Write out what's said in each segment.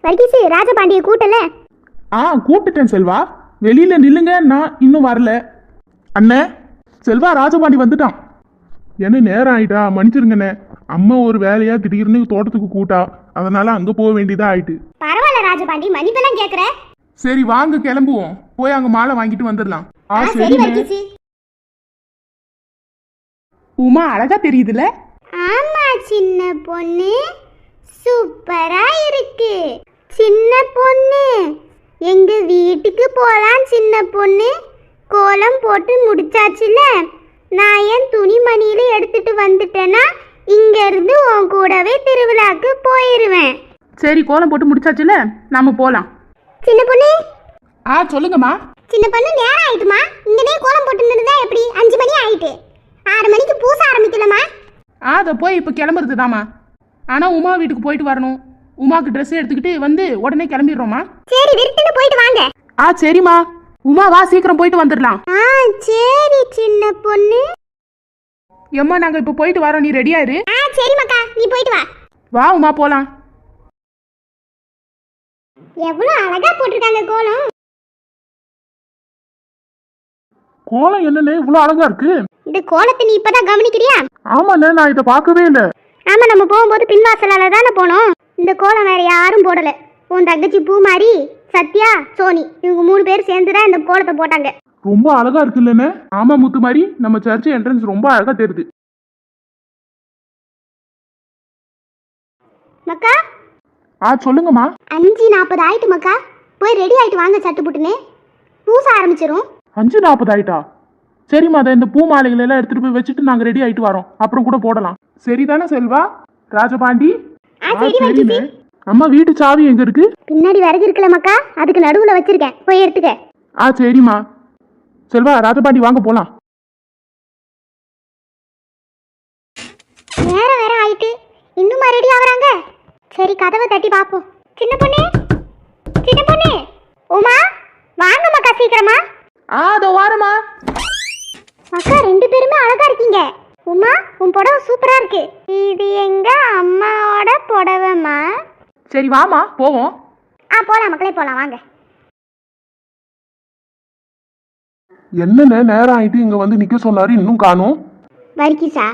வர்கீஸ் ராஜபாண்டிய கூட்டல? கூப்பிட்டேன் செல்வா. வெளியில நில்லுங்க, நான் இன்னும் வரல. அண்ணே, செல்வா ராஜபாண்டி வந்துட்டான். என்ன நேரம் ஆயிட்டா, மன்னிச்சிருங்கண்ணே. அம்மா ஒரு வேலையா திடீர்னு தோட்டத்துக்கு கூட்டா, அதனால அங்க போக வேண்டியதா ஆயிட்டு. பரவாயில்ல ராஜபாண்டி, மன்னிப்பெல்லாம் கேக்குற. சரி வாங்க கிளம்புவோம், போய் அங்க மாலை வாங்கிட்டு வந்துடலாம். சரி வர்கீஸ். உமா அழகா தெரியுதுல? ஆமா சின்ன பொண்ணு, சூப்பரா இருக்கு. சின்ன பொண்ணு, எங்க வீட்டுக்கு போலாம். சின்ன பொண்ணு, கோலம் போட்டு முடிச்சாச்சுல. நான் என் துணிமணியில எடுத்துட்டு வந்துட்டேன்னா இங்க இருந்து உன் கூடவே திருவிழாக்கு போயிருவேன். சரி, கோலம் போட்டு முடிச்சாச்சுல, நாம போலாம். சின்ன பொண்ணு. சொல்லுங்கம்மா. சின்ன பொண்ணு, நேரம் ஆயிட்டுமா. இங்கனே கோலம் போட்டு நின்னுதா எப்படி? 5 மணி ஆயிட்டு. 6 மணிக்கு பூச ஆரம்பிக்கலமா? அதை போய் இப்போ கிளம்புறதுதாம்மா. ஆனால் உமா வீட்டுக்கு போயிட்டு வரணும். உமாக்கு ட்ரெஸ் எடுத்துக்கிட்டு வந்து உடனே கிளம்பிடுறோமா? சரி, விருட்டுன்னு போயிட்டு வாங்க. சரிம்மா. உமா வா, சீக்கிரம் போயிட்டு வந்துடலாம். சரி சின்ன பொண்ணு. எம்மா, நாங்கள் இப்போ போயிட்டு வரோம், நீ ரெடியா இரு. சரி மக்கா, நீ போயிட்டு வா. வா உமா, போலாம். எவ்வளவு அழகா போட்டிருக்காங்க கோலம். கோலம் என்னன்னு இவ்வளவு அழகா இருக்கு? இந்த கோலத்தை நீ இப்பதான் கவனிக்கிறியா? ஆமாண்ணே, நான் இதை பார்க்கவே இல்லை. ஆமா, நம்ம போகும்போது பின்வாசலால தானே போனோம். இந்த கோலம் வேற யாரும் போடல. உன் தங்கச்சி பூமாரி, சத்யா, சோனி, இவங்க 3 பேர் சேர்ந்துதான் இந்த கோலத்தை போட்டாங்க. ரொம்ப அழகா இருக்கு இல்லன்னு? ஆமா முத்து மாதிரி, நம்ம சர்ச் என்ட்ரன்ஸ் ரொம்ப அழகா தெரியுது. மக்கா. சொல்லுங்கம்மா. 5:40 ஆயிட்டு மக்கா. போய் ரெடி ஆயிட்டு வாங்க, சட்டு புட்டுன்னு பூச ஆரம்பிச்சிரும். 5:40 ஆயிட்டா? சரிம்மா, அதை இந்த பூ மாலைகள் எல்லாம் எடுத்துட்டு போய் வச்சுட்டு நாங்க ரெடி ஆயிட்டு வரோம். அப்புறம் கூட போடலாம். சரிதானே செல்வா? ராஜபாண்டி. சரிண்ணே. அம்மா, வீட்டு சாவி எங்க இருக்கு? பின்னாடி விறகு இருக்குல்ல மக்கா, அதுக்கு நடுவுல வச்சிருக்கேன், போய் எடுத்துக்க. சரிம்மா. செல்வா, ராஜபாண்டி வாங்க போலாம். நேரம் வேற ஆயிட்டு, இன்னுமா ரெடி ஆகுறாங்க? சரி, கதவை தட்டி பாப்போம். சின்ன பொண்ணு, சின்ன பொண்ணு. உமா, வாங்க மக்கா, சீக்கிரமா. அதோ வாரமா. மக்கா, 2 பேருமே அழகா இருக்கீங்க. உமா, உன் புடவை சூப்பரா இருக்கு. இது எங்க அம்மாவோட புடவைமா? சரி வாமா, போவோம். போலாம் மக்களே, போலாம் வாங்க. என்னன்னு நேரம் ஆயிட்டு இங்க வந்து நிக்க சொன்னாரு, இன்னும் காணோம். வர்கீஸா,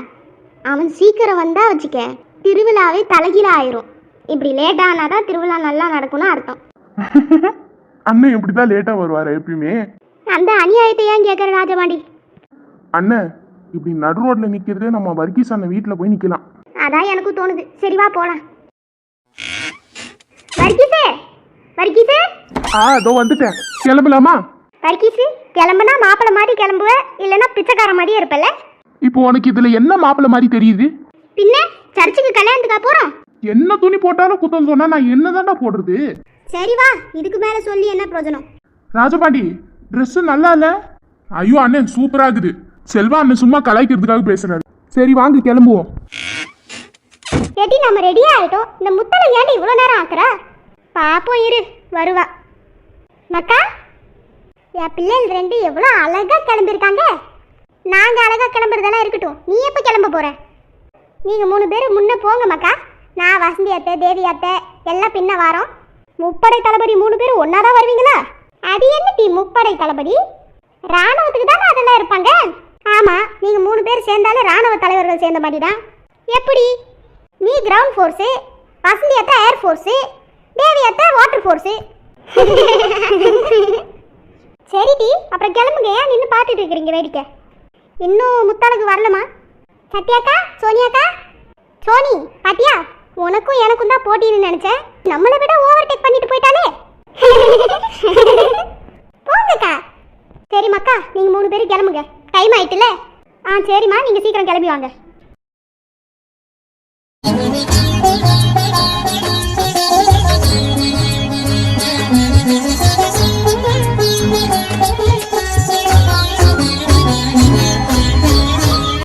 அவன் சீக்கிரம் வந்தா வச்சுக்க, திருவிழாவே தலைகீழ ஆயிரும். இப்படி லேட் ஆனாதான் திருவிழா நல்லா நடக்கும்னு அர்த்தம். அண்ணன் இப்படிதான் லேட்டா வருவாரு எப்பயுமே. அந்த அநியாயத்தை ஏன் கேட்கற ராஜபாண்டி? அண்ணன் இப்படி நடு ரோட்ல நிக்கிறதே நம்ம வர்கீஸ் அண்ணன் வீட்டுல போய் நிக்கலாம். அதான் எனக்கும் தோணுது. சரி வா போலாம். வர்கீஸே, வர்கீஸே. அதோ வந்துட்டேன். கிளம்பலாமா? வர்கீஸ், கிளம்புனா மாப்பிள்ள மாதிரி கிளம்புவ, இல்லைன்னா பிச்சைக்கார மாதிரியே இருப்பல. இப்போ உனக்கு இதுல என்ன மாப்பிள்ள மாதிரி தெரியுது? பின்ன சர்ச்சுக்கு கல்யாணத்துக்கா போறோம்? என்ன துணி போட்டாலும் குத்தம் சொன்னா நான் என்னதான்டா போடுறது? சரி வா, இதுக்கு மேல சொல்லி என்ன பிரயோஜனம்? ராஜபாண்டி, ட்ரெஸ் நல்லா இல்ல? ஐயோ அண்ணன் சூப்பரா இருக்குது. செல்வா அண்ணன் சும்மா கலாய்க்கிறதுக்காக பேசுறாரு. சரி வாங்க கிளம்புவோம். ஏடி, நம்ம ரெடியா ஆயிட்டோம். இந்த முத்தலை ஏன்டி இவ்வளவு நேரம் ஆக்குற? பாப்போம், இரு வருவா. மக்கா, என் பிள்ளைகள் 2 எவ்வளவு அழகா கிளம்பிருக்காங்க. நாங்க அழகா கிளம்புறதெல்லாம் இருக்கட்டும், நீ எப்ப கிளம்ப போற? நீங்க 3 பேரும் முன்ன போங்க மக்கா. நான் வசந்தி அத்தை, தேவி அத்தை எல்லாம் பின்ன வாரோம். முப்படை தளபதி 3 பேரும் ஒன்னாதான் வருவீங்களா? அது என்ன டீ முப்படை தளபதி? ராணுவத்துக்கு தானே அதெல்லாம் இருப்பாங்க. ஆமா, நீங்க 3 பேர் சேர்ந்தாலும் ராணுவ தலைவர்கள் சேர்ந்த மாதிரி தான். எப்படி? நீ கிரவுண்ட் ஃபோர்ஸு, வசந்தி அத்தை ஏர் ஃபோர்ஸு, தேவி அத்தை வாட்டர் ஃபோர்ஸு. சரி டி, அப்புறம் கிளம்புங்க. ஏன் நின்று பார்த்துட்டு இருக்கிறீங்க வேடிக்கை? இன்னும் முத்தாளுக்கு வரலமா? சத்யாக்கா, சோனியாக்கா. சோனி பாத்தியா, உனக்கும் எனக்கும் தான் போட்டின்னு நினைச்சேன். நம்மளை விட ஓவர்டேக் பண்ணிட்டு போயிட்டாலே. போங்கக்கா. சரி மக்கா, நீங்க 3 பேரும் கிளம்புங்க, டைம் ஆயிட்டுல. சரிம்மா, நீங்க சீக்கிரம் கிளம்பி வாங்க.